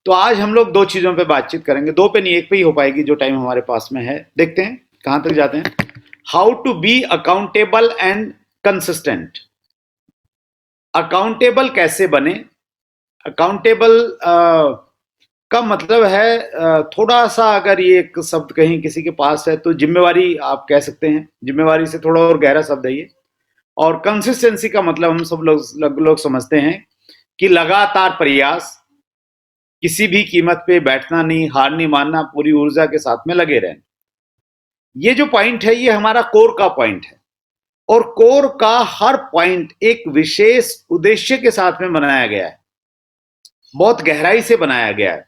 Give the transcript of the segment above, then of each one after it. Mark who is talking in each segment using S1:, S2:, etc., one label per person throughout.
S1: तो आज हम लोग दो चीजों पे बातचीत करेंगे, दो पे नहीं एक पे ही हो पाएगी जो टाइम हमारे पास में है। देखते हैं कहां तक जाते हैं। How to be accountable and consistent. Accountable कैसे बने। अकाउंटेबल का मतलब है थोड़ा सा, अगर ये एक शब्द कहीं किसी के पास है तो जिम्मेवारी आप कह सकते हैं। जिम्मेवारी से थोड़ा और गहरा शब्द है ये। और कंसिस्टेंसी का मतलब हम सब लोग समझते हैं कि लगातार प्रयास, किसी भी कीमत पे बैठना नहीं, हार नहीं मानना, पूरी ऊर्जा के साथ में लगे रहें। ये जो पॉइंट है ये हमारा कोर का पॉइंट है। और कोर का हर पॉइंट एक विशेष उद्देश्य के साथ में बनाया गया है, बहुत गहराई से बनाया गया है।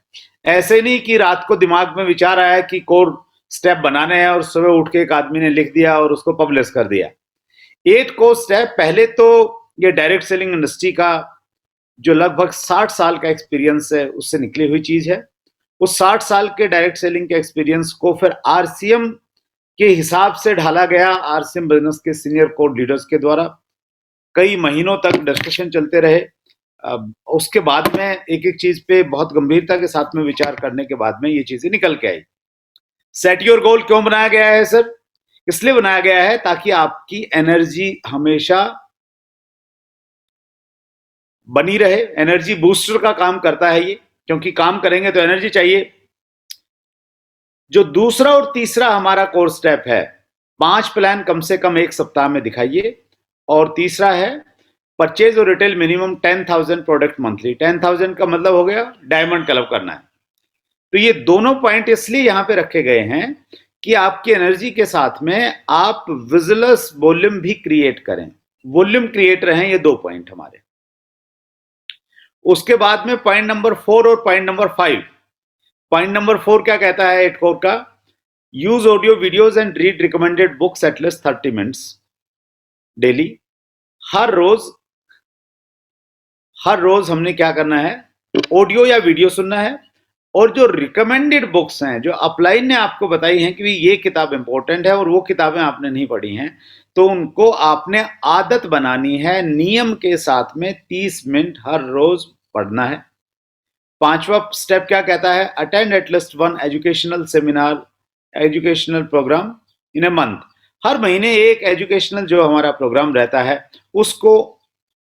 S1: ऐसे नहीं कि रात को दिमाग में विचार आया कि कोर स्टेप बनाने हैं और सुबह उठ के एक आदमी ने लिख दिया और उसको पब्लिश कर दिया। 8 कोर स्टेप। पहले तो ये डायरेक्ट सेलिंग इंडस्ट्री का जो लगभग 60 साल का एक्सपीरियंस है उससे निकली हुई चीज है। उस 60 साल के डायरेक्ट सेलिंग के एक्सपीरियंस को फिर आरसीएम के हिसाब से ढाला गया। आरसीएम बिजनेस के सीनियर कोर लीडर्स के द्वारा कई महीनों तक डिस्कशन चलते रहे। उसके बाद में एक एक चीज पे बहुत गंभीरता के साथ में विचार करने के बाद में ये चीजें निकल के आई। सेट योर गोल क्यों बनाया गया है सर? इसलिए बनाया गया है ताकि आपकी एनर्जी हमेशा बनी रहे। एनर्जी बूस्टर का काम करता है ये, क्योंकि काम करेंगे तो एनर्जी चाहिए। जो दूसरा और तीसरा हमारा कोर स्टेप है, 5 प्लान कम से कम 1 सप्ताह में दिखाइए। और तीसरा है परचेज और रिटेल मिनिमम 10,000 प्रोडक्ट मंथली। 10,000 का मतलब हो गया डायमंड क्लब करना है। तो ये दोनों पॉइंट इसलिए यहां पे रखे गए हैं कि आपकी एनर्जी के साथ में आप विजिलस वॉल्यूम भी क्रिएट करें, वॉल्यूम क्रिएटर हैं ये 2 पॉइंट हमारे। उसके बाद में पॉइंट नंबर 4 और पॉइंट नंबर 5। पॉइंट नंबर 4 क्या कहता है 8 कोर का? Use audio videos and read recommended books at least 30 minutes daily. हर रोज हमने क्या करना है? ऑडियो या वीडियो सुनना है। और जो रिकमेंडेड बुक्स हैं, जो अपलाइन ने आपको बताई हैं कि ये किताब इंपॉर्टेंट है और वो किताबें आपने नहीं पढ़ी हैं, तो उनको आपने आदत बनानी है, नियम के साथ में 30 मिनट हर रोज पढ़ना है। 5वां स्टेप क्या कहता है? Attend at least 1 educational seminar, educational programme in a month. हर महीने एक एजुकेशनल जो हमारा प्रोग्राम रहता है उसको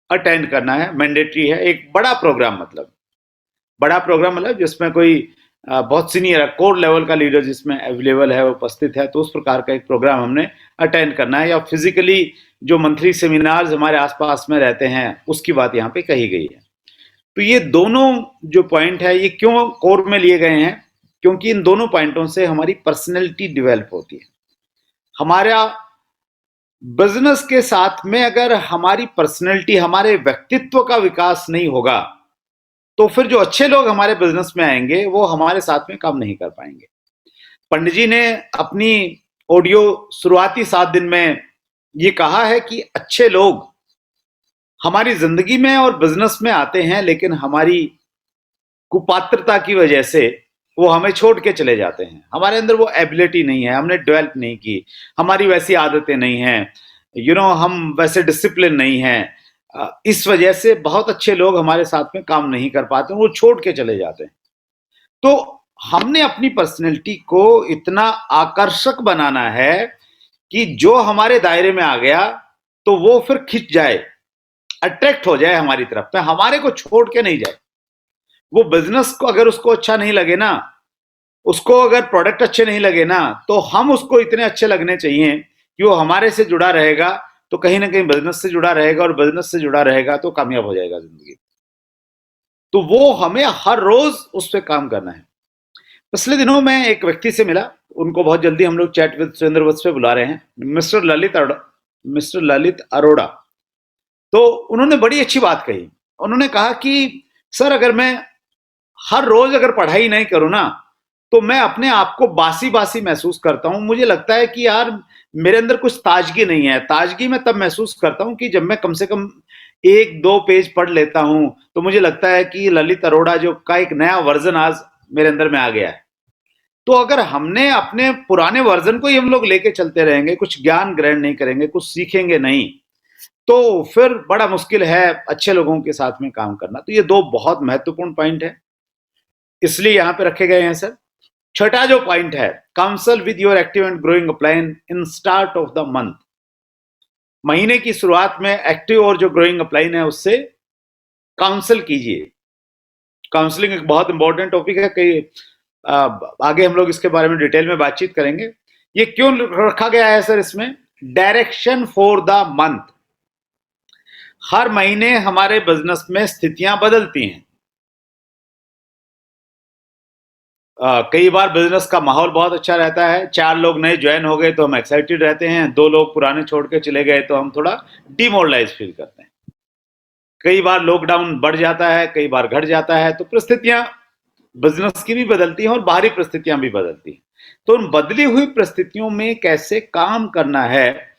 S1: अटेंड करना है, मैंडेटरी है। एक बड़ा प्रोग्राम मतलब जिसमें कोई बहुत सीनियर कोर लेवल का लीडर जिसमें अवेलेबल है, उपस्थित है, तो उस प्रकार का एक प्रोग्राम हमने अटेंड करना है। या फिजिकली जो मंथली सेमिनार्स हमारे आसपास में रहते हैं उसकी बात यहाँ पे कही गई है। तो ये दोनों जो पॉइंट है ये क्यों कोर में लिए गए हैं? क्योंकि इन दोनों पॉइंटों से हमारी पर्सनैलिटी डेवलप होती है। हमारा बिजनेस के साथ में अगर हमारी पर्सनैलिटी, हमारे व्यक्तित्व का विकास नहीं होगा तो फिर जो अच्छे लोग हमारे बिजनेस में आएंगे वो हमारे साथ में काम नहीं कर पाएंगे। पंडित जी ने अपनी ऑडियो शुरुआती 7 दिन में ये कहा है कि अच्छे लोग हमारी जिंदगी में और बिजनेस में आते हैं, लेकिन हमारी कुपात्रता की वजह से वो हमें छोड़ के चले जाते हैं। हमारे अंदर वो एबिलिटी नहीं है, हमने डेवलप नहीं की, हमारी वैसी आदतें नहीं हैं, हम वैसे डिसिप्लिन नहीं हैं। इस वजह से बहुत अच्छे लोग हमारे साथ में काम नहीं कर पाते, वो छोड़ के चले जाते हैं। तो हमने अपनी पर्सनैलिटी को इतना आकर्षक बनाना है कि जो हमारे दायरे में आ गया तो वो फिर खिंच जाए, अट्रैक्ट हो जाए हमारी तरफ में, हमारे को छोड़ के नहीं जाए। वो बिजनेस को अगर उसको अच्छा नहीं लगे ना, उसको अगर प्रोडक्ट अच्छे नहीं लगे ना, तो हम उसको इतने अच्छे लगने चाहिए कि वो हमारे से जुड़ा रहेगा, तो कहीं ना कहीं बिजनेस से जुड़ा रहेगा, और बिजनेस से जुड़ा रहेगा तो कामयाब हो जाएगा जिंदगी। तो वो हमें हर रोज उस पर काम करना है। पिछले दिनों मैं एक व्यक्ति से मिला, उनको बहुत जल्दी हम लोग चैट विद सुरेंद्र वत्स पे बुला रहे हैं, मिस्टर ललित अरोड़ा। तो उन्होंने बड़ी अच्छी बात कही। उन्होंने कहा कि सर अगर मैं हर रोज अगर पढ़ाई नहीं करूं ना, तो मैं अपने आप को बासी बासी महसूस करता हूं। मुझे लगता है कि यार मेरे अंदर कुछ ताजगी नहीं है। ताजगी मैं तब महसूस करता हूं कि जब मैं कम से कम 1-2 पेज पढ़ लेता हूं, तो मुझे लगता है कि ललित अरोड़ा जो का एक नया वर्जन आज मेरे अंदर में आ गया है। तो अगर हमने अपने पुराने वर्जन को ही हम लोग लेके चलते रहेंगे, कुछ ज्ञान ग्रहण नहीं करेंगे, कुछ सीखेंगे नहीं, तो फिर बड़ा मुश्किल है अच्छे लोगों के साथ में काम करना। तो ये 2 बहुत महत्वपूर्ण पॉइंट है। इसलिए यहां पे रखे गए हैं सर। छठा जो पॉइंट है, counsel with your active and growing upline in start of the month. महीने की शुरुआत में एक्टिव और जो ग्रोइंग अपलाइन है उससे काउंसल कीजिए। काउंसलिंग एक बहुत इंपॉर्टेंट टॉपिक है, कई आगे हम लोग इसके बारे में डिटेल में बातचीत करेंगे। ये क्यों रखा गया है सर इसमें? Direction for the month. हर महीने हमारे बिजनेस में स्थितियां बदलती हैं। कई बार बिजनेस का माहौल बहुत अच्छा रहता है, 4 लोग नए ज्वाइन हो गए तो हम एक्साइटेड रहते हैं, 2 लोग पुराने छोड़ के चले गए तो हम थोड़ा डिमोरलाइज फील करते हैं। कई बार लॉकडाउन बढ़ जाता है, कई बार घट जाता है, तो परिस्थितियां बिजनेस की भी बदलती हैं और बाहरी परिस्थितियां भी बदलती हैं। तो उन बदली हुई परिस्थितियों में कैसे काम करना है,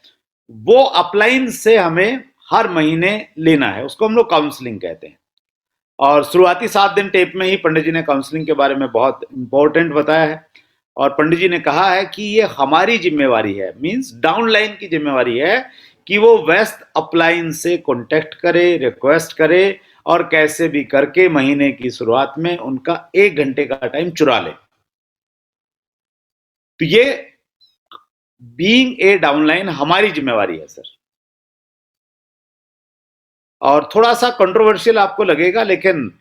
S1: वो अपलाइन से हमें हर महीने लेना है, उसको हम लोग काउंसलिंग कहते हैं। और शुरुआती 7 दिन टेप में ही पंडित जी ने काउंसलिंग के बारे में बहुत इंपॉर्टेंट बताया है। और पंडित जी ने कहा है कि ये हमारी जिम्मेवारी है, मींस डाउनलाइन की जिम्मेवारी है कि वो व्यस्त अपलाइन से कांटेक्ट करे, रिक्वेस्ट करे और कैसे भी करके महीने की शुरुआत में उनका 1 घंटे का टाइम चुरा ले। तो ये बीइंग ए डाउनलाइन हमारी जिम्मेवारी है सर। और थोड़ा सा कंट्रोवर्शियल आपको लगेगा, लेकिन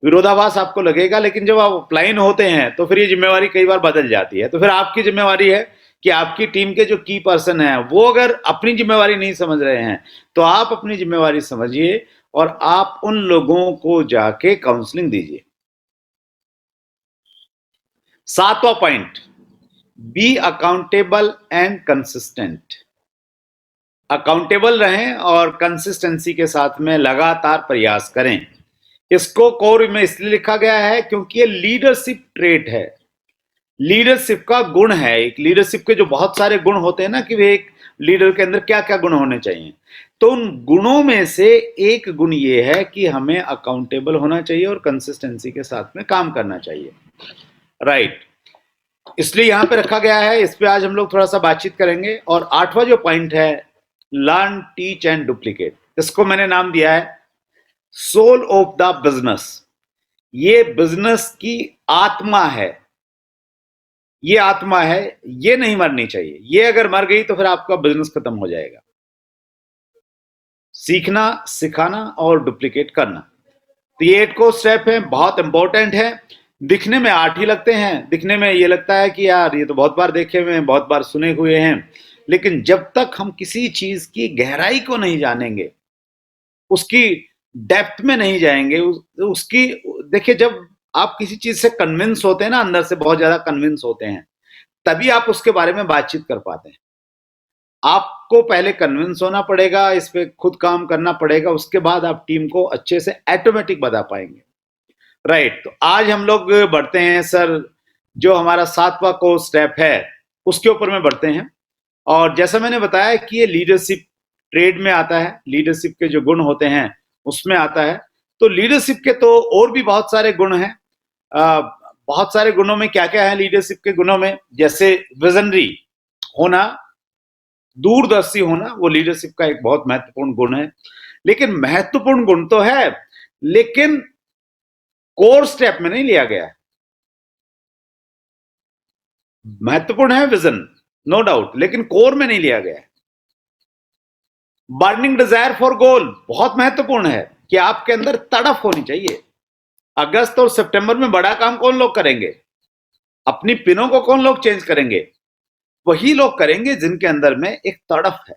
S1: विरोधाभास आपको लगेगा, लेकिन जब आप अपलाइन होते हैं तो फिर ये जिम्मेवारी कई बार बदल जाती है। तो फिर आपकी जिम्मेवारी है कि आपकी टीम के जो की पर्सन है वो अगर अपनी जिम्मेवारी नहीं समझ रहे हैं तो आप अपनी जिम्मेवारी समझिए और आप उन लोगों को जाके काउंसलिंग दीजिए। 7वां point, be accountable and consistent. Accountable रहें और कंसिस्टेंसी के साथ में लगातार प्रयास करें। इसको कोर में इसलिए लिखा गया है क्योंकि ये लीडरशिप ट्रेट है, लीडरशिप का गुण है। एक लीडरशिप के जो बहुत सारे गुण होते हैं ना, कि वे एक लीडर के अंदर क्या क्या गुण होने चाहिए, तो उन गुणों में से एक गुण ये है कि हमें अकाउंटेबल होना चाहिए और कंसिस्टेंसी के साथ में काम करना चाहिए। राइट, इसलिए यहां पे रखा गया है, इस पे आज हम लोग थोड़ा सा बातचीत करेंगे। और 8वां जो पॉइंट है, लर्न, टीच एंड डुप्लीकेट। इसको मैंने नाम दिया है सोल ऑफ द बिजनेस। ये बिजनेस की आत्मा है, ये आत्मा है, ये नहीं मरनी चाहिए। ये अगर मर गई तो फिर आपका बिजनेस खत्म हो जाएगा। सीखना, सिखाना और डुप्लीकेट करना, तो ये 8 को स्टेप है, बहुत इंपॉर्टेंट है। दिखने में 8 ही लगते हैं, दिखने में ये लगता है कि यार ये तो बहुत बार देखे हुए हैं, बहुत बार सुने हुए हैं, लेकिन जब तक हम किसी चीज की गहराई को नहीं जानेंगे, उसकी डेप्थ में नहीं जाएंगे, उसकी देखिए, जब आप किसी चीज से कन्विंस होते हैं ना, अंदर से बहुत ज्यादा कन्विंस होते हैं, तभी आप उसके बारे में बातचीत कर पाते हैं। आपको पहले कन्विंस होना पड़ेगा, इस पे खुद काम करना पड़ेगा, उसके बाद आप टीम को अच्छे से ऑटोमेटिक बता पाएंगे। राइट, तो आज हम लोग बढ़ते हैं सर, जो हमारा 7वां को स्टेप है उसके ऊपर में बढ़ते हैं। और जैसा मैंने बताया कि ये लीडरशिप ट्रेड में आता है, लीडरशिप के जो गुण होते हैं उसमें आता है। तो लीडरशिप के तो और भी बहुत सारे गुण हैं। बहुत सारे गुणों में क्या क्या है लीडरशिप के गुणों में, जैसे विजनरी होना, दूरदर्शी होना, वो लीडरशिप का एक बहुत महत्वपूर्ण गुण है। लेकिन महत्वपूर्ण गुण तो है, लेकिन कोर स्टेप में नहीं लिया गया है। महत्वपूर्ण है विजन, नो डाउट, लेकिन कोर में नहीं लिया गया है। बर्निंग डिजायर फॉर गोल बहुत महत्वपूर्ण है कि आपके अंदर तड़फ होनी चाहिए। अगस्त और सितंबर में बड़ा काम कौन लोग करेंगे? अपनी पिनों को कौन लोग चेंज करेंगे? वही लोग करेंगे जिनके अंदर में एक तड़फ है,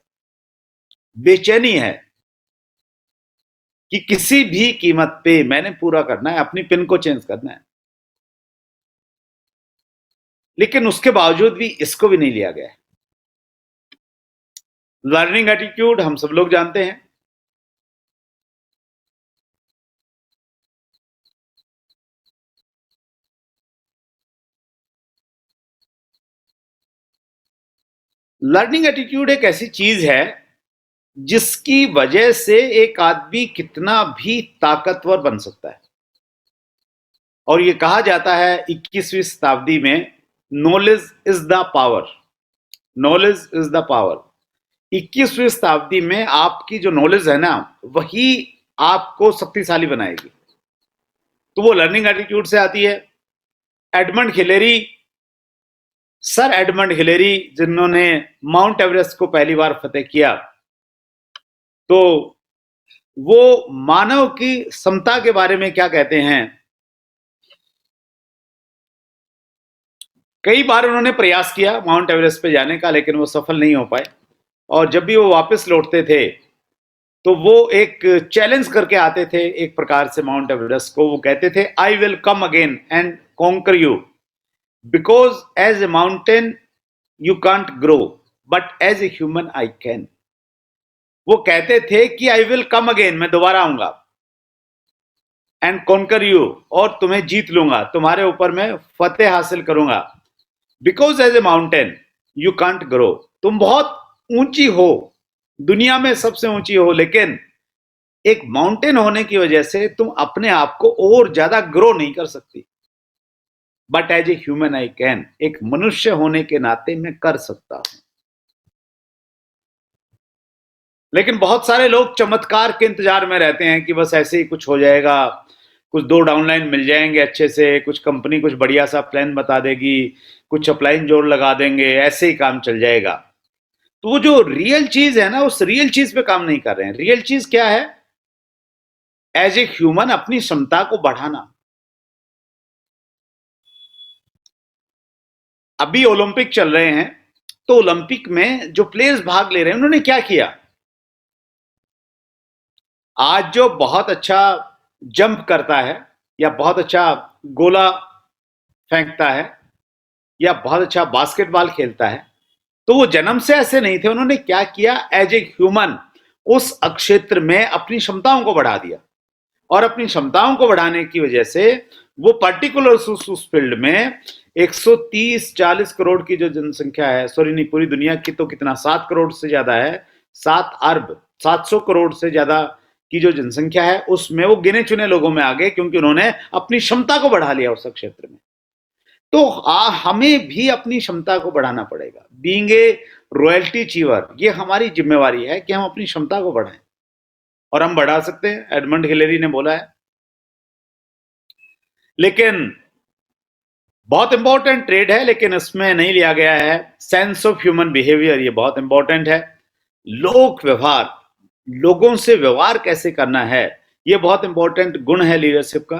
S1: बेचैनी है कि किसी भी कीमत पे मैंने पूरा करना है, अपनी पिन को चेंज करना है। लेकिन उसके बावजूद भी इसको भी नहीं लिया गया है। लर्निंग एटीट्यूड हम सब लोग जानते हैं। लर्निंग एटीट्यूड एक ऐसी चीज है जिसकी वजह से एक आदमी कितना भी ताकतवर बन सकता है। और ये कहा जाता है 21वीं शताब्दी में, knowledge is the power, knowledge is the power. 21वीं शताब्दी में आपकी जो नॉलेज है ना, वही आपको शक्तिशाली बनाएगी। तो वो लर्निंग एटीट्यूड से आती है। Edmund Hillary, sir Edmund Hillary, जिन्होंने माउंट एवरेस्ट को पहली बार फतेह किया, तो वो मानव की क्षमता के बारे में क्या कहते हैं? कई बार उन्होंने प्रयास किया माउंट एवरेस्ट पे जाने का, लेकिन वो सफल नहीं हो पाए। और जब भी वो वापस लौटते थे तो वो एक चैलेंज करके आते थे एक प्रकार से माउंट एवरेस्ट को। वो कहते थे, I will come again and conquer you, because as a mountain you can't grow, but as a human I can. वो कहते थे कि आई विल कम अगेन, मैं दोबारा आऊंगा, एंड कॉन्कर यू, और तुम्हें जीत लूंगा, तुम्हारे ऊपर मैं फतेह हासिल करूंगा, because as a mountain you can't grow. तुम बहुत ऊंची हो, दुनिया में सबसे ऊंची हो, लेकिन एक माउंटेन होने की वजह से तुम अपने आप को और ज्यादा ग्रो नहीं कर सकती, but as a human I can, एक मनुष्य होने के नाते मैं कर सकता हूं। लेकिन बहुत सारे लोग चमत्कार के इंतजार में रहते हैं कि बस ऐसे ही कुछ हो जाएगा, कुछ दो डाउनलाइन मिल जाएंगे अच्छे से, कुछ कंपनी कुछ बढ़िया सा प्लान बता देगी, कुछ अपलाइन जोड़ लगा देंगे, ऐसे ही काम चल जाएगा। तो वो जो रियल चीज है ना, उस रियल चीज पे काम नहीं कर रहे हैं। रियल चीज क्या है? एज ए ह्यूमन अपनी क्षमता को बढ़ाना। अभी ओलंपिक चल रहे हैं, तो ओलंपिक में जो प्लेयर्स भाग ले रहे हैं, उन्होंने क्या किया? आज जो बहुत अच्छा जंप करता है, या बहुत अच्छा गोला फेंकता है, या बहुत अच्छा बास्केटबॉल खेलता है, तो वो जन्म से ऐसे नहीं थे। उन्होंने क्या किया? एज ए ह्यूमन उस क्षेत्र में अपनी क्षमताओं को बढ़ा दिया, और अपनी क्षमताओं को बढ़ाने की वजह से वो पर्टिकुलर उस फील्ड में 130-40 करोड़ की जो जनसंख्या है, सॉरी नहीं, पूरी दुनिया की तो कितना, 7 करोड़ से ज्यादा है, 7 अरब 700 करोड़ से ज्यादा की जो जनसंख्या है, उसमें वो गिने चुने लोगों में आ गए, क्योंकि उन्होंने अपनी क्षमता को बढ़ा लिया उस क्षेत्र में। तो हमें भी अपनी क्षमता को बढ़ाना पड़ेगा। बीइंग ए रॉयल्टी अचीवर, ये हमारी जिम्मेवारी है कि हम अपनी क्षमता को बढ़ाएं, और हम बढ़ा सकते हैं, एडमंड हिलेरी ने बोला है। लेकिन बहुत इंपॉर्टेंट ट्रेड है, लेकिन इसमें नहीं लिया गया है सेंस ऑफ ह्यूमन बिहेवियर। ये बहुत इंपॉर्टेंट है। लोक व्यवहार, लोगों से व्यवहार कैसे करना है, ये बहुत इंपॉर्टेंट गुण है लीडरशिप का।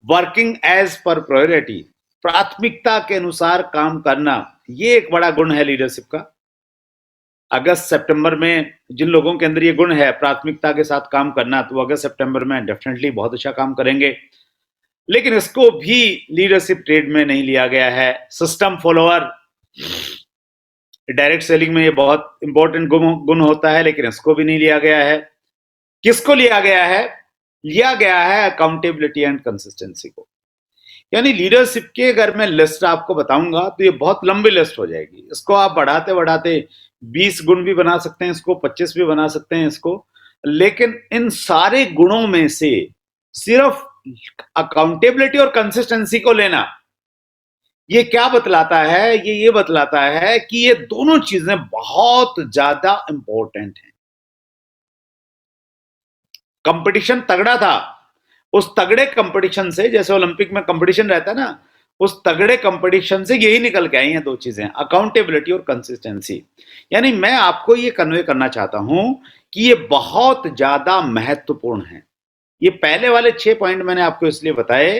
S1: वर्किंग एज पर प्रायोरिटी, प्राथमिकता के अनुसार काम करना, ये एक बड़ा गुण है लीडरशिप का। अगस्त सितंबर में जिन लोगों के अंदर ये गुण है, प्राथमिकता के साथ काम करना, तो अगस्त सितंबर में डेफिनेटली बहुत अच्छा काम करेंगे। लेकिन इसको भी लीडरशिप ट्रेड में नहीं लिया गया है। सिस्टम फॉलोअर, डायरेक्ट सेलिंग में ये बहुत इंपॉर्टेंट गुण होता है, लेकिन इसको भी नहीं लिया गया है। किसको लिया गया है? लिया गया है अकाउंटेबिलिटी एंड कंसिस्टेंसी को। यानी लीडरशिप के अगर मैं लिस्ट आपको बताऊंगा तो ये बहुत लंबी लिस्ट हो जाएगी। इसको आप बढ़ाते बढ़ाते 20 गुण भी बना सकते हैं, इसको 25 भी बना सकते हैं इसको। लेकिन इन सारे गुणों में से सिर्फ अकाउंटेबिलिटी और कंसिस्टेंसी को लेना, ये क्या बतलाता है? ये बतलाता है कि ये दोनों चीजें बहुत ज्यादा इंपॉर्टेंट हैं। कंपटीशन तगड़ा था, उस तगड़े कंपटीशन से, जैसे ओलंपिक में कंपटीशन रहता है ना, उस तगड़े कंपटीशन से यही निकल के आई हैं दो चीजें, अकाउंटेबिलिटी और कंसिस्टेंसी। यानी मैं आपको ये कन्वे करना चाहता हूं कि ये बहुत ज्यादा महत्वपूर्ण है। ये पहले वाले 6 पॉइंट मैंने आपको इसलिए बताए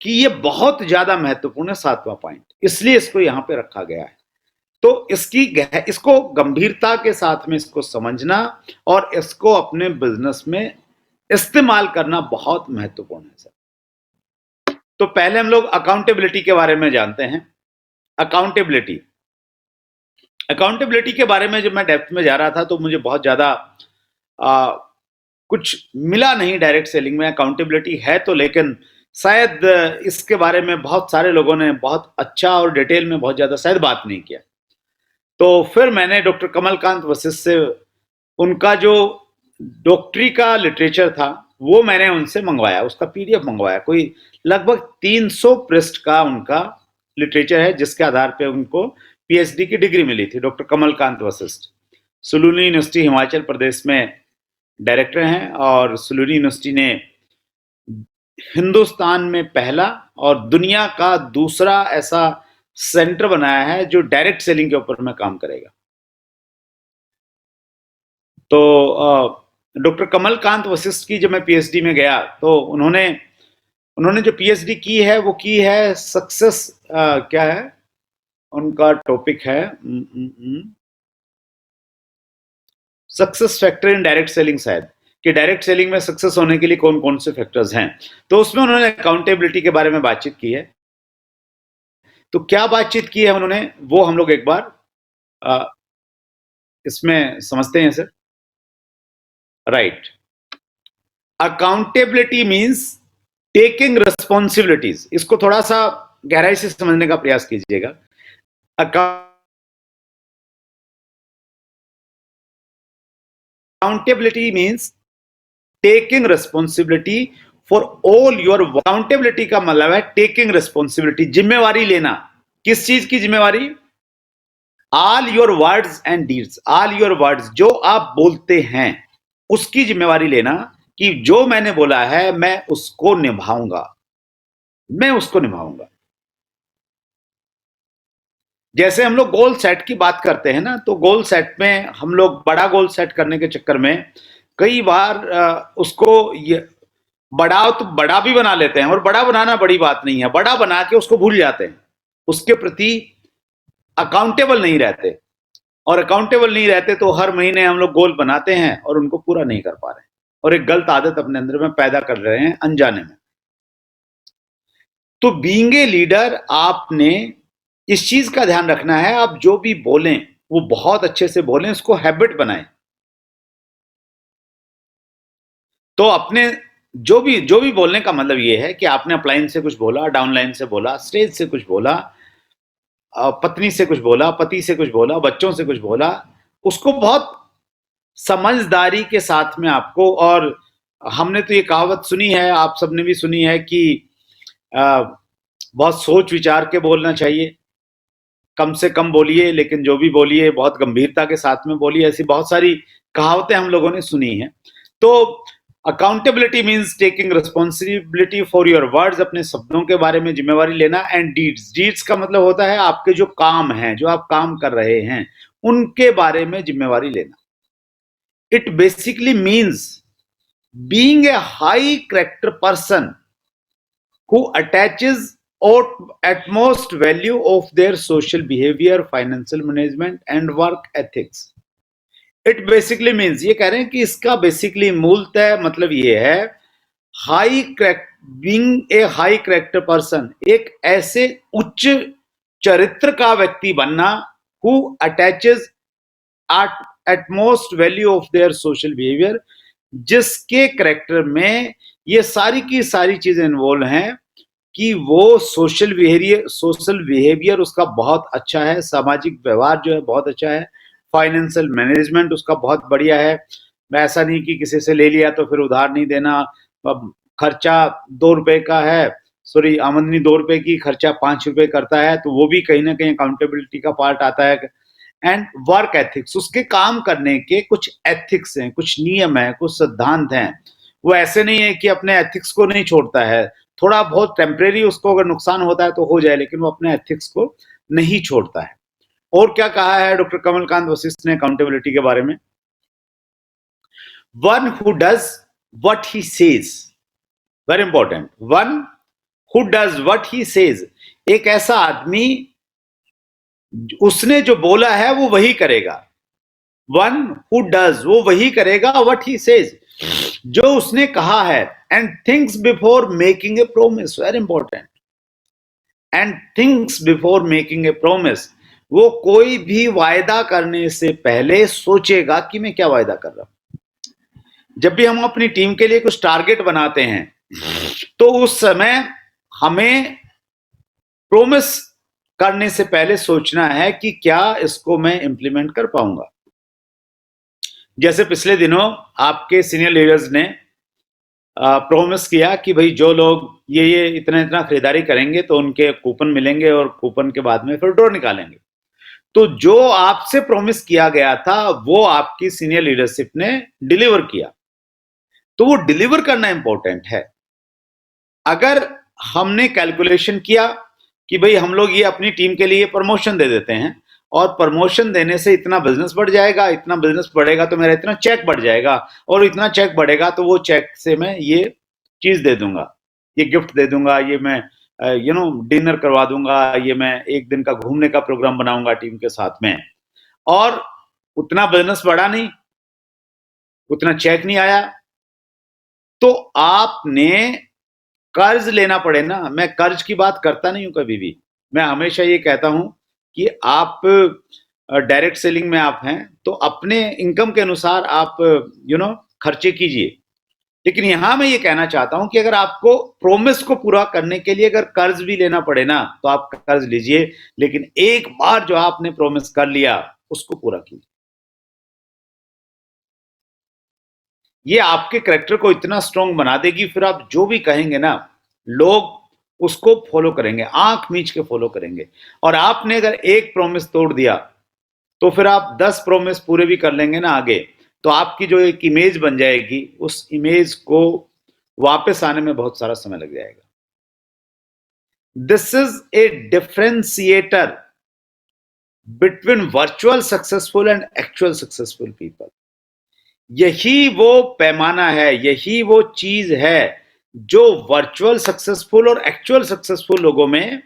S1: कि ये बहुत ज्यादा महत्वपूर्ण है, 7वां पॉइंट, इसलिए इसको यहां पे रखा गया है। तो इसको गंभीरता के साथ में इसको समझना और इसको अपने बिजनेस में इस्तेमाल करना बहुत महत्वपूर्ण है सर। तो पहले हम लोग अकाउंटेबिलिटी के बारे में जानते हैं। अकाउंटेबिलिटी के बारे में जब मैं डेप्थ में जा रहा था तो मुझे बहुत ज्यादा कुछ मिला नहीं डायरेक्ट सेलिंग में। अकाउंटेबिलिटी है तो, लेकिन शायद इसके बारे में बहुत सारे लोगों ने बहुत अच्छा और डिटेल में बहुत ज्यादा शायद बात नहीं किया। तो फिर मैंने डॉक्टर कमलकांत वशिष्ठ से उनका जो डॉक्टरी का लिटरेचर था वो मैंने उनसे मंगवाया, उसका पीडीएफ मंगवाया। कोई लगभग 300 पृष्ठ का उनका लिटरेचर है, जिसके आधार पे उनको पीएचडी की डिग्री मिली थी। डॉक्टर कमलकांत वशिष्ठ सुलूनी यूनिवर्सिटी हिमाचल प्रदेश में डायरेक्टर हैं, और सुलूनी यूनिवर्सिटी ने हिंदुस्तान में पहला और दुनिया का दूसरा ऐसा सेंटर बनाया है जो डायरेक्ट सेलिंग के ऊपर में काम करेगा। तो डॉक्टर कमलकांत वशिष्ठ की जब मैं पीएचडी में गया तो उन्होंने उन्होंने जो पीएचडी की है वो की है सक्सेस, क्या है उनका टॉपिक है, success factor in direct selling, शायद कि डायरेक्ट सेलिंग में सक्सेस होने के लिए कौन कौन से फैक्टर्स हैं। तो उसमें उन्होंने अकाउंटेबिलिटी के बारे में बातचीत की है। तो क्या बातचीत की है उन्होंने, वो हम लोग एक बार इसमें समझते हैं sir. Right, accountability means taking responsibilities. इसको थोड़ा सा गहराई से समझने का प्रयास कीजिएगा। Accountability means taking responsibility for all your. Accountability का मतलब है टेकिंग रिस्पॉन्सिबिलिटी, जिम्मेवारी लेना। किस चीज की जिम्मेवारी? All your words and deeds, all your words, जो आप बोलते हैं उसकी जिम्मेवारी लेना कि जो मैंने बोला है मैं उसको निभाऊंगा, मैं उसको निभाऊंगा। जैसे हम लोग गोल सेट की बात करते हैं ना, तो गोल सेट में हम लोग बड़ा गोल सेट करने के चक्कर में कई बार उसको ये बड़ा तो बड़ा भी बना लेते हैं, और बड़ा बनाना बड़ी बात नहीं है, बड़ा बना के उसको भूल जाते हैं, उसके प्रति अकाउंटेबल नहीं रहते। और अकाउंटेबल नहीं रहते तो हर महीने हम लोग गोल बनाते हैं और उनको पूरा नहीं कर पा रहे हैं, और एक गलत आदत अपने अंदर में पैदा कर रहे हैं अनजाने में। तो बीइंग ए लीडर आपने इस चीज का ध्यान रखना है, आप जो भी बोलें वो बहुत अच्छे से बोलें, उसको हैबिट बनाएं। तो अपने जो भी बोलने का मतलब ये है कि आपने अपलाइन से कुछ बोला, डाउनलाइन से बोला, स्टेज से कुछ बोला, पत्नी से कुछ बोला, पति से कुछ बोला, बच्चों से कुछ बोला, उसको बहुत समझदारी के साथ में आपको, और हमने तो ये कहावत सुनी है, आप सबने भी सुनी है कि बहुत सोच विचार के बोलना चाहिए, कम से कम बोलिए लेकिन जो भी बोलिए बहुत गंभीरता के साथ में बोलिए। ऐसी बहुत सारी कहावतें हम लोगों ने सुनी हैं। तो accountability means taking responsibility for your words, अपने शब्दों के बारे में जिम्मेवारी लेना, एंड डीड्स, डीड्स का मतलब होता है आपके जो काम हैं, जो आप काम कर रहे हैं उनके बारे में जिम्मेवारी लेना। It basically means being a high character person who attaches utmost value of their social behavior, financial management and work ethics. It basically means, ये कह रहे हैं कि इसका बेसिकली मूलतः मतलब ये है being a high character person, एक ऐसे उच्च चरित्र का व्यक्ति बनना, who attaches utmost value of their social behavior, जिसके कैरेक्टर में ये सारी की सारी चीजें इन्वॉल्व हैं कि वो सोशल बिहेवियर उसका बहुत अच्छा है, सामाजिक व्यवहार जो है बहुत अच्छा है, फाइनेंशियल मैनेजमेंट उसका बहुत बढ़िया है। ऐसा नहीं कि किसी से ले लिया तो फिर उधार नहीं देना, खर्चा 2 रुपए का है, सॉरी आमदनी 2 रुपए की, खर्चा 5 रुपए करता है, तो वो भी कहीं ना कहीं अकाउंटेबिलिटी का पार्ट आता है। एंड वर्क एथिक्स, उसके काम करने के कुछ एथिक्स हैं, कुछ नियम है, कुछ सिद्धांत हैं। वो ऐसे नहीं है कि अपने एथिक्स को नहीं छोड़ता है, थोड़ा बहुत टेम्परेरी उसको अगर नुकसान होता है तो हो जाए, लेकिन वो अपने एथिक्स को नहीं छोड़ता है। और क्या कहा है डॉक्टर कमलकांत वशिष्ठ ने अकाउंटेबिलिटी के बारे में? One who does what he says, very important, one who does what he says, एक ऐसा आदमी उसने जो बोला है वो वही करेगा। वन हु डज, वो वही करेगा व्हाट ही सेज, जो उसने कहा है। And thinks before making a promise, very important, and thinks before making a promise, वो कोई भी वायदा करने से पहले सोचेगा कि मैं क्या वायदा कर रहा हूं। जब भी हम अपनी टीम के लिए कुछ टारगेट बनाते हैं तो उस समय हमें प्रोमिस करने से पहले सोचना है कि क्या इसको मैं इंप्लीमेंट कर पाऊंगा। जैसे पिछले दिनों आपके सीनियर लीडर्स ने प्रोमिस किया कि भाई जो लोग ये इतना इतना खरीदारी करेंगे तो उनके कूपन मिलेंगे, और कूपन के बाद में फिर ड्रॉ निकालेंगे। तो जो आपसे प्रॉमिस किया गया था वो आपकी सीनियर लीडरशिप ने डिलीवर किया। तो वो डिलीवर करना इंपॉर्टेंट है। अगर हमने कैलकुलेशन किया कि भाई हम लोग ये अपनी टीम के लिए प्रमोशन दे देते हैं और प्रमोशन देने से इतना बिजनेस बढ़ जाएगा, इतना बिजनेस बढ़ेगा तो मेरा इतना चेक बढ़ जाएगा, और इतना चेक बढ़ेगा तो वो चेक से मैं ये चीज दे दूंगा, ये गिफ्ट दे दूंगा, ये मैं डिनर करवा दूंगा, ये मैं एक दिन का घूमने का प्रोग्राम बनाऊंगा टीम के साथ में, और उतना बिजनेस बढ़ा नहीं, उतना चेक नहीं आया, तो आपने कर्ज लेना पड़े ना। मैं कर्ज की बात करता नहीं हूं कभी भी, मैं हमेशा ये कहता हूं कि आप डायरेक्ट सेलिंग में आप हैं तो अपने इनकम के अनुसार आप खर्चे कीजिए। लेकिन यहां मैं ये कहना चाहता हूं कि अगर आपको प्रोमिस को पूरा करने के लिए अगर कर्ज भी लेना पड़े ना तो आप कर्ज लीजिए, लेकिन एक बार जो आपने प्रोमिस कर लिया उसको पूरा कीजिए। ये आपके कैरेक्टर को इतना स्ट्रांग बना देगी, फिर आप जो भी कहेंगे ना लोग उसको फॉलो करेंगे, आंख मीच के फॉलो करेंगे। और आपने अगर एक प्रॉमिस तोड़ दिया तो फिर आप 10 प्रॉमिस पूरे भी कर लेंगे ना आगे, तो आपकी जो एक इमेज बन जाएगी उस इमेज को वापस आने में बहुत सारा समय लग जाएगा। This is a differentiator between virtual successful and actual successful people. यही वो पैमाना है, यही वो चीज है जो वर्चुअल सक्सेसफुल और एक्चुअल सक्सेसफुल लोगों में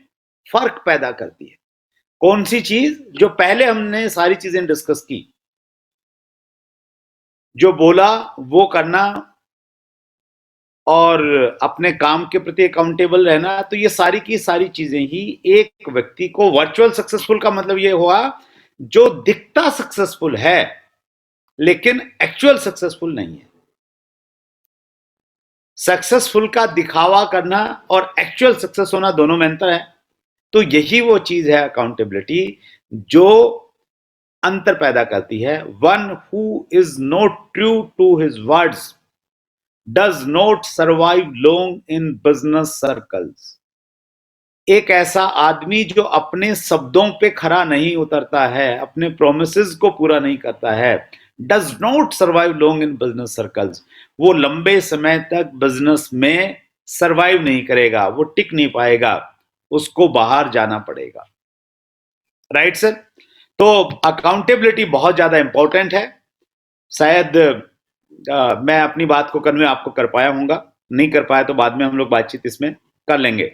S1: फर्क पैदा करती है। कौन सी चीज? जो पहले हमने सारी चीजें डिस्कस की, जो बोला वो करना और अपने काम के प्रति अकाउंटेबल रहना, तो ये सारी की सारी चीजें ही एक व्यक्ति को वर्चुअल सक्सेसफुल का मतलब ये हुआ जो दिखता सक्सेसफुल है लेकिन एक्चुअल सक्सेसफुल नहीं है। सक्सेसफुल का दिखावा करना और एक्चुअल सक्सेस होना दोनों में अंतर है। तो यही वो चीज है अकाउंटेबिलिटी जो अंतर पैदा करती है। One who is not true to his words does not survive long in business circles. एक ऐसा आदमी जो अपने शब्दों पे खरा नहीं उतरता है, अपने प्रोमिसेस को पूरा नहीं करता है, does not survive long in business circles, वो लंबे समय तक बिजनेस में सर्वाइव नहीं करेगा, वो टिक नहीं पाएगा, उसको बाहर जाना पड़ेगा। Right sir? तो अकाउंटेबिलिटी बहुत ज्यादा इंपॉर्टेंट है। शायद मैं अपनी बात को कन्वे आपको कर पाया हूंगा, नहीं कर पाया तो बाद में हम लोग बातचीत इसमें कर लेंगे।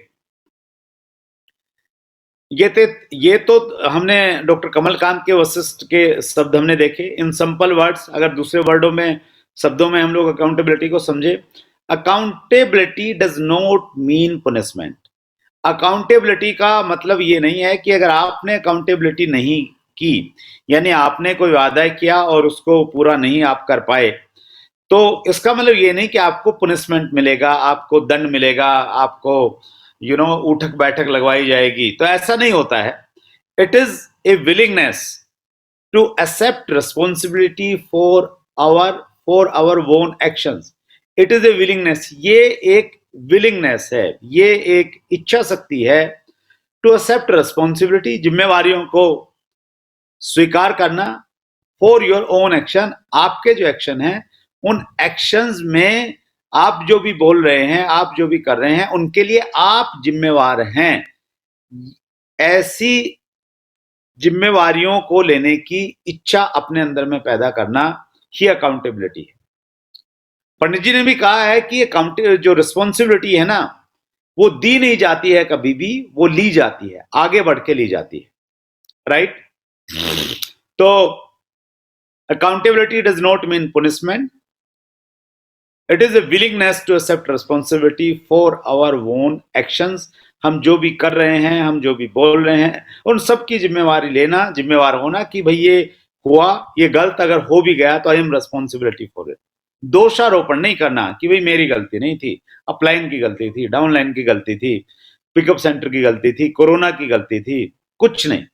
S1: ये तो हमने डॉक्टर कमलकांत के वशिष्ठ के शब्द हमने देखे इन सिंपल वर्ड्स। अगर दूसरे वर्डों में शब्दों में हम लोग अकाउंटेबिलिटी को समझे, accountability does not mean punishment. Accountability का मतलब ये नहीं है कि अगर आपने अकाउंटेबिलिटी नहीं की, यानी आपने कोई वादा किया और उसको पूरा नहीं आप कर पाए, तो इसका मतलब ये नहीं कि आपको पनिशमेंट मिलेगा, आपको दंड मिलेगा, आपको उठक बैठक लगवाई जाएगी। तो ऐसा नहीं होता है। It is a willingness to accept responsibility for our own actions. It is a willingness, ये एक विलिंगनेस है, ये एक इच्छा शक्ति है टू एक्सेप्ट रिस्पॉन्सिबिलिटी, जिम्मेवारियों को स्वीकार करना, फॉर योर ओन एक्शन, आपके जो एक्शन है उन एक्शंस में आप जो भी बोल रहे हैं, आप जो भी कर रहे हैं, उनके लिए आप जिम्मेवार हैं। ऐसी जिम्मेवारियों को लेने की इच्छा अपने अंदर में पैदा करना ही अकाउंटेबिलिटी है। पंडित जी ने भी कहा है कि जो रिस्पॉन्सिबिलिटी है ना, वो दी नहीं जाती है कभी भी, वो ली जाती है, आगे बढ़ के ली जाती है। राइट? तो accountability does not mean punishment, it is a willingness to accept responsibility for our own actions. हम जो भी कर रहे हैं, हम जो भी बोल रहे हैं, उन सब की जिम्मेवारी लेना, जिम्मेवार होना कि भाई ये हुआ, ये गलत अगर हो भी गया तो I am responsibility for it. दोषारोपण नहीं करना कि भाई मेरी गलती नहीं थी, अपलाइन की गलती थी, डाउनलाइन की गलती थी, पिकअप सेंटर की गलती थी, कोरोना की गलती थी, कुछ नहीं।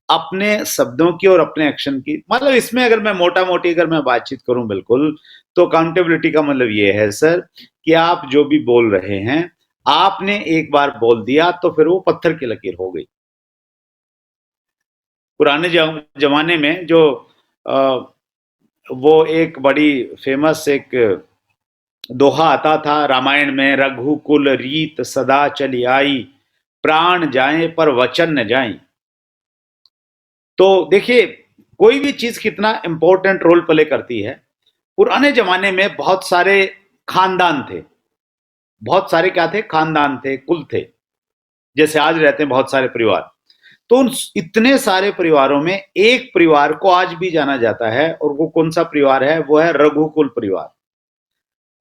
S1: अपने शब्दों की और अपने एक्शन की, मतलब इसमें अगर मैं मोटा मोटी अगर मैं बातचीत करूं बिल्कुल, तो अकाउंटेबिलिटी का मतलब ये है सर कि आप जो भी बोल रहे हैं, आपने एक बार बोल दिया तो फिर वो पत्थर की लकीर हो गई। पुराने जमाने में जो वो एक बड़ी फेमस एक दोहा आता था रामायण में, रघुकुल रीत सदा चली आई, प्राण जाए पर वचन न जाए। तो देखिए, कोई भी चीज कितना इंपॉर्टेंट रोल प्ले करती है। पुराने जमाने में बहुत सारे खानदान थे, बहुत सारे क्या थे, खानदान थे, कुल थे, जैसे आज रहते हैं बहुत सारे परिवार। तो उन इतने सारे परिवारों में एक परिवार को आज भी जाना जाता है, और वो कौन सा परिवार है, वो है रघुकुल परिवार।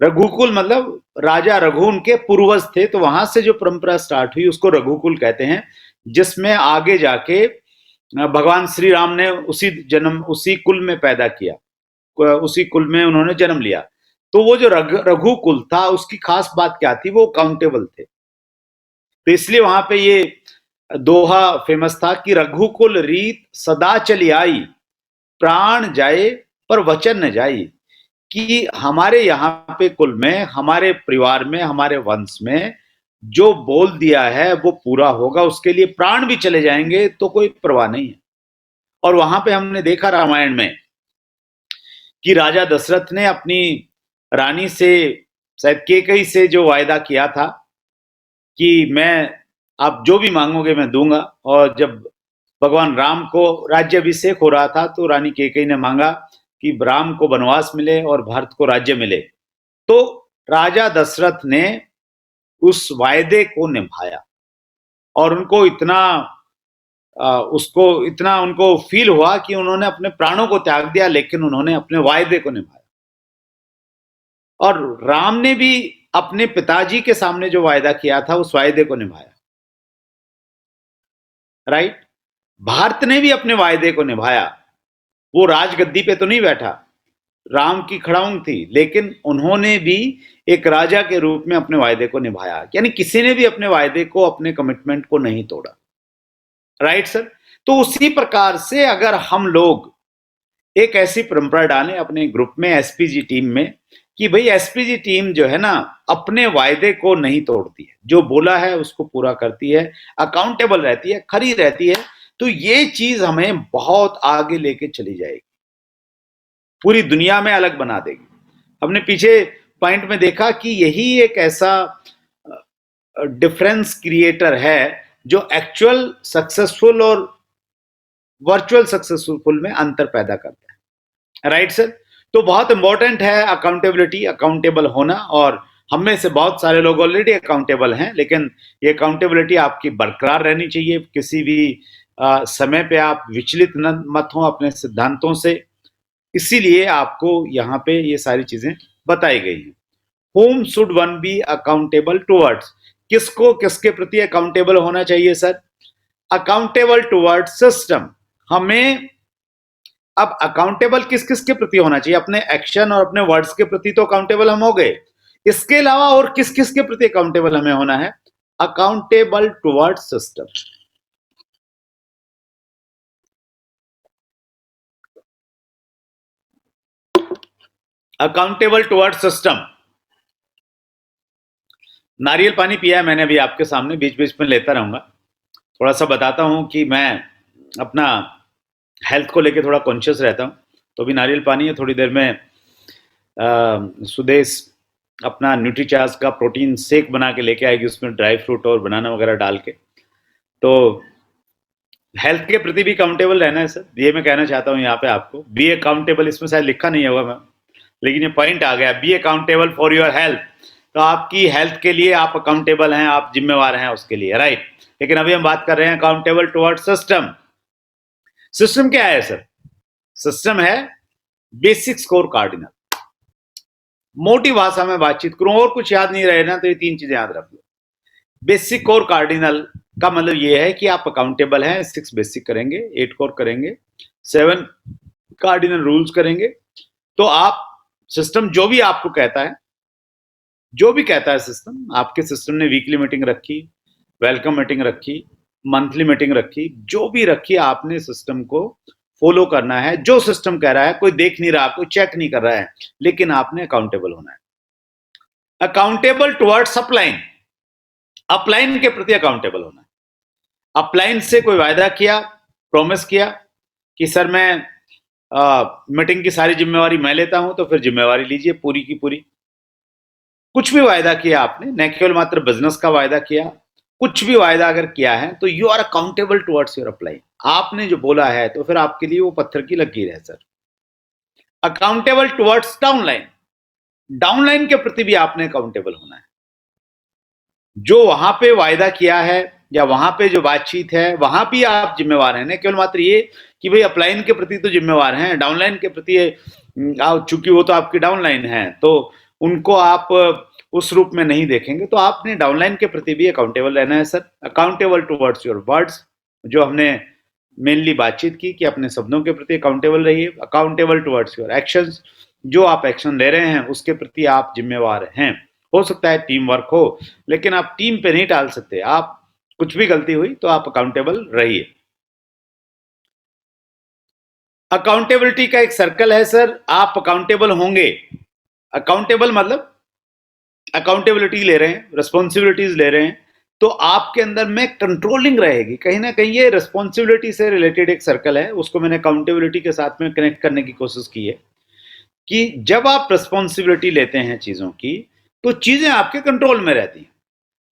S1: रघुकुल मतलब राजा रघु उनके पूर्वज थे, तो वहां से जो परंपरा स्टार्ट हुई उसको रघुकुल कहते हैं, जिसमें आगे जाके भगवान श्री राम ने उसी कुल में पैदा किया, उसी कुल में उन्होंने जन्म लिया। तो वो जो रघुकुल था, उसकी खास बात क्या थी, वो काउंटेबल थे। तो इसलिए वहां पे ये दोहा फेमस था कि रघुकुल रीत सदा चली आई, प्राण जाए पर वचन न जाई। कि हमारे यहाँ पे कुल में, हमारे परिवार में, हमारे वंश में जो बोल दिया है वो पूरा होगा, उसके लिए प्राण भी चले जाएंगे तो कोई परवाह नहीं है। और वहां पे हमने देखा रामायण में कि राजा दशरथ ने अपनी रानी से, शायद कैकेयी से, जो वायदा किया था कि मैं, आप जो भी मांगोगे मैं दूंगा। और जब भगवान राम को राज्याभिषेक हो रहा था, तो रानी कैकेयी ने मांगा कि राम को वनवास मिले और भरत को राज्य मिले। तो राजा दशरथ ने उस वायदे को निभाया, और उनको इतना उनको फील हुआ कि उन्होंने अपने प्राणों को त्याग दिया, लेकिन उन्होंने अपने वायदे को निभाया। और राम ने भी अपने पिताजी के सामने जो वायदा किया था, उस वायदे को निभाया। राइट। भारत ने भी अपने वायदे को निभाया। वो राजगद्दी पे तो नहीं बैठा, राम की खड़ाऊं थी, लेकिन उन्होंने भी एक राजा के रूप में अपने वायदे को निभाया। यानी किसी ने भी अपने वायदे को, अपने कमिटमेंट को नहीं तोड़ा। Right sir. तो उसी प्रकार से अगर हम लोग एक ऐसी परंपरा डालें अपने ग्रुप में, एसपीजी टीम में, कि भाई एसपीजी टीम जो है ना, अपने वायदे को नहीं तोड़ती है, जो बोला है उसको पूरा करती है, अकाउंटेबल रहती है, खरी रहती है, तो ये चीज हमें बहुत आगे लेके चली जाएगी, पूरी दुनिया में अलग बना देगी। हमने पीछे पॉइंट में देखा कि यही एक ऐसा डिफरेंस क्रिएटर है जो एक्चुअल सक्सेसफुल और वर्चुअल सक्सेसफुल में अंतर पैदा करता है। Right sir. तो बहुत इंपॉर्टेंट है अकाउंटेबिलिटी, अकाउंटेबल होना। और हम में से बहुत सारे लोग ऑलरेडी अकाउंटेबल हैं, लेकिन ये अकाउंटेबिलिटी आपकी बरकरार रहनी चाहिए। किसी भी समय पे आप विचलित मत हो अपने सिद्धांतों से। इसीलिए आपको यहाँ पे ये सारी चीजें बताई गई हैं। whom should one be accountable towards? किसको किसके प्रति अकाउंटेबल होना चाहिए सर? Accountable towards system. हमें अब अकाउंटेबल किस किस के प्रति होना चाहिए? अपने एक्शन और अपने वर्ड्स के प्रति तो अकाउंटेबल हम हो गए, इसके अलावा और किस किस के प्रति अकाउंटेबल हमें होना है? Accountable towards system. Accountable towards system. नारियल पानी पिया है मैंने अभी आपके सामने, बीच बीच में लेता रहूंगा। थोड़ा सा बताता हूं कि मैं अपना हेल्थ को लेके थोड़ा कॉन्शियस रहता हूं। तो अभी नारियल पानी है, थोड़ी देर में सुदेश अपना न्यूट्रीचार्ज का प्रोटीन शेक बना के लेके आएगी, उसमें ड्राई फ्रूट और बनाना वगैरह डाल के। तो हेल्थ के प्रति भी अकाउंटेबल रहना है सर, ये मैं कहना चाहता हूँ यहाँ पे आपको। बी अकाउंटेबल, इसमें शायद लिखा नहीं होगा मैम, लेकिन ये पॉइंट आ गया, be accountable for your health. तो आपकी हेल्थ के लिए आप अकाउंटेबल हैं, आप जिम्मेवार हैं उसके लिए। राइट। लेकिन अभी हम बात कर रहे हैं अकाउंटेबल टुवर्ड सिस्टम। सिस्टम क्या है सर? सिस्टम है बेसिक स्कोर कार्डिनल। मोटी भाषा में बातचीत करूं, और कुछ याद नहीं रहे ना, तो ये तीन चीजें याद रख लो। बेसिक कोर कार्डिनल का मतलब ये है कि आप अकाउंटेबल हैं, 6 बेसिक करेंगे, 8 कोर करेंगे, 7 कार्डिनल रूल्स करेंगे। तो आप सिस्टम जो भी आपको कहता है, जो भी कहता है सिस्टम, आपके सिस्टम ने वीकली मीटिंग रखी, वेलकम मीटिंग रखी, मंथली मीटिंग रखी, जो भी रखी, आपने सिस्टम को फॉलो करना है। जो सिस्टम कह रहा है, कोई देख नहीं रहा, कोई चेक नहीं कर रहा है, लेकिन आपने अकाउंटेबल होना है। Accountable towards upline. अपलाइन के प्रति अकाउंटेबल होना है। अपलाइन से कोई वायदा किया, प्रॉमिस किया कि सर मैं मीटिंग की सारी जिम्मेवारी मैं लेता हूं, तो फिर जिम्मेवारी लीजिए पूरी की पूरी। कुछ भी वायदा किया आपने, न केवल मात्र बिजनेस का वायदा किया, कुछ भी वायदा अगर किया है तो you are accountable towards your upline. आपने जो बोला है तो फिर आपके लिए वो पत्थर की लकीर है sir. Accountable towards downline, downline के प्रति भी आपने अकाउंटेबल होना है। जो वहां पे वायदा किया है या वहां पे जो बातचीत है वहां भी आप जिम्मेवार हैं, न केवल मात्र ये कि भाई अपलाइन के प्रति तो जिम्मेवार हैं, डाउनलाइन के प्रति चूंकि वो तो आपकी डाउनलाइन है तो उनको आप उस रूप में नहीं देखेंगे, तो आपने डाउनलाइन के प्रति भी अकाउंटेबल रहना है sir. Accountable towards your words, जो हमने मेनली बातचीत की कि अपने शब्दों के प्रति अकाउंटेबल रहिए। अकाउंटेबल टुवर्ड्स योर एक्शंस, जो आप एक्शन ले रहे हैं उसके प्रति आप जिम्मेवार हैं। हो सकता है टीम वर्क हो, लेकिन आप टीम पे नहीं टाल सकते। आप कुछ भी गलती हुई तो आप अकाउंटेबल रहिए। अकाउंटेबिलिटी का एक सर्कल है सर, आप अकाउंटेबल होंगे। अकाउंटेबल मतलब अकाउंटेबिलिटी ले रहे हैं, रिस्पॉन्सिबिलिटीज ले रहे हैं, तो आपके अंदर में कंट्रोलिंग रहेगी। कहीं ना कहीं ये रिस्पॉन्सिबिलिटी से रिलेटेड एक सर्कल है, उसको मैंने अकाउंटेबिलिटी के साथ में कनेक्ट करने की कोशिश की है कि जब आप रिस्पॉन्सिबिलिटी लेते हैं चीजों की तो चीजें आपके कंट्रोल में रहती हैं।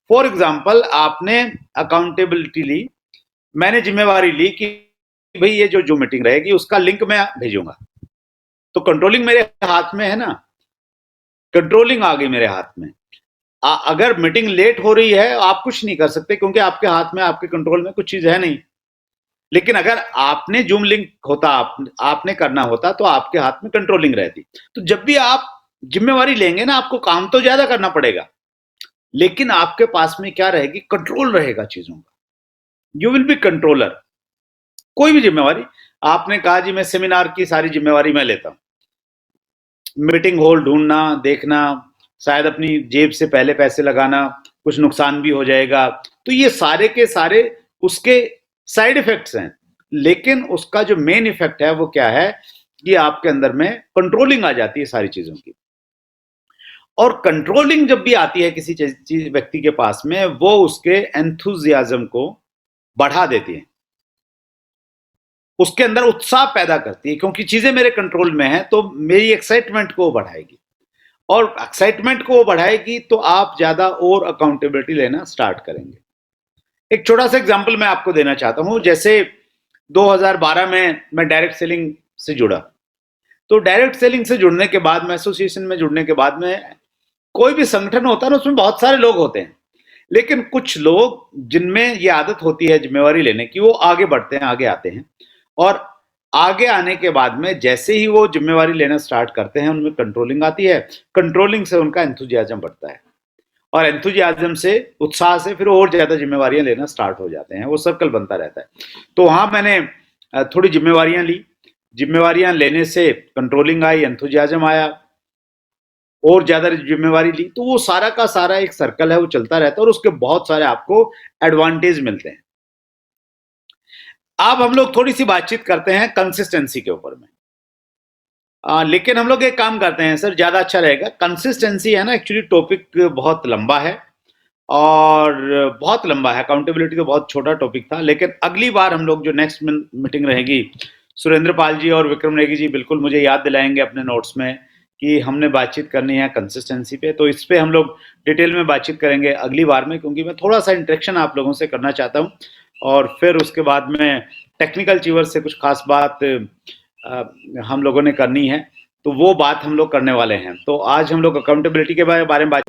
S1: फॉर एग्जाम्पल, आपने अकाउंटेबिलिटी ली, मैंने जिम्मेवारी ली कि भाई ये जो मीटिंग रहेगी उसका लिंक मैं भेजूंगा, तो कंट्रोलिंग मेरे हाथ में है ना, कंट्रोलिंग आ गई मेरे हाथ में। अगर मीटिंग लेट हो रही है आप कुछ नहीं कर सकते क्योंकि आपके हाथ में, आपके कंट्रोल में कुछ चीज है नहीं। लेकिन अगर आपने जूम लिंक होता, आपने करना होता तो आपके हाथ में कंट्रोलिंग रहती। तो जब भी आप जिम्मेवारी लेंगे ना, आपको काम तो ज्यादा करना पड़ेगा लेकिन आपके पास में क्या रहेगी, कंट्रोल रहेगा चीजों का। You will be controller. कोई भी जिम्मेवारी, आपने कहा जी मैं सेमिनार की सारी जिम्मेवारी मैं लेता हूं, मीटिंग हॉल ढूंढना, देखना, शायद अपनी जेब से पहले पैसे लगाना, कुछ नुकसान भी हो जाएगा, तो ये सारे के सारे उसके साइड इफेक्ट्स हैं। लेकिन उसका जो मेन इफेक्ट है वो क्या है कि आपके अंदर में कंट्रोलिंग आ जाती है सारी चीजों की। और कंट्रोलिंग जब भी आती है किसी चीज व्यक्ति के पास में, वो उसके एंथुजियाज्म को बढ़ा देती है, उसके अंदर उत्साह पैदा करती है, क्योंकि चीजें मेरे कंट्रोल में हैं तो मेरी एक्साइटमेंट को बढ़ाएगी, और एक्साइटमेंट को बढ़ाएगी तो आप ज्यादा और अकाउंटेबिलिटी लेना स्टार्ट करेंगे। एक छोटा सा एग्जांपल मैं आपको देना चाहता हूं। जैसे 2012 में मैं डायरेक्ट सेलिंग से जुड़ा, तो डायरेक्ट सेलिंग से जुड़ने के बाद में, एसोसिएशन में जुड़ने के बाद में, कोई भी संगठन होता है ना, उसमें बहुत सारे लोग होते हैं, लेकिन कुछ लोग जिनमें ये आदत होती है जिम्मेवारी लेने की, वो आगे बढ़ते हैं, आगे आते हैं, और आगे आने के बाद में जैसे ही वो जिम्मेवारी लेना स्टार्ट करते हैं उनमें कंट्रोलिंग आती है, कंट्रोलिंग से उनका एंथुजियाज्म बढ़ता है, और एंथुजियाज्म से, उत्साह से फिर और ज्यादा जिम्मेवारियां लेना स्टार्ट हो जाते हैं, वो सर्कल बनता रहता है। तो वहां मैंने थोड़ी जिम्मेवारियां ली, जिम्मेवारियां लेने से कंट्रोलिंग आई, एंथुजियाज्म आया, और ज्यादा जिम्मेवारी ली, तो वो सारा का सारा एक सर्कल है, वो चलता रहता है और उसके बहुत सारे आपको एडवांटेज मिलते हैं। अब हम लोग थोड़ी सी बातचीत करते हैं कंसिस्टेंसी के ऊपर में। लेकिन हम लोग एक काम करते हैं सर, ज्यादा अच्छा रहेगा। कंसिस्टेंसी है ना, एक्चुअली टॉपिक बहुत लंबा है, और बहुत लंबा है। अकाउंटेबिलिटी तो बहुत छोटा टॉपिक था, लेकिन अगली बार हम लोग जो नेक्स्ट मीटिंग रहेगी, सुरेंद्र पाल जी और विक्रम नेगी जी बिल्कुल मुझे याद दिलाएंगे अपने नोट्स में कि हमने बातचीत करनी है कंसिस्टेंसी पे। तो इस पे हम लोग डिटेल में बातचीत करेंगे अगली बार में, क्योंकि मैं थोड़ा सा इंटरेक्शन आप लोगों से करना चाहता हूँ, और फिर उसके बाद में टेक्निकल चीवर से कुछ खास बात हम लोगों ने करनी है, तो वो बात हम लोग करने वाले हैं। तो आज हम लोग अकाउंटेबिलिटी के बारे में बात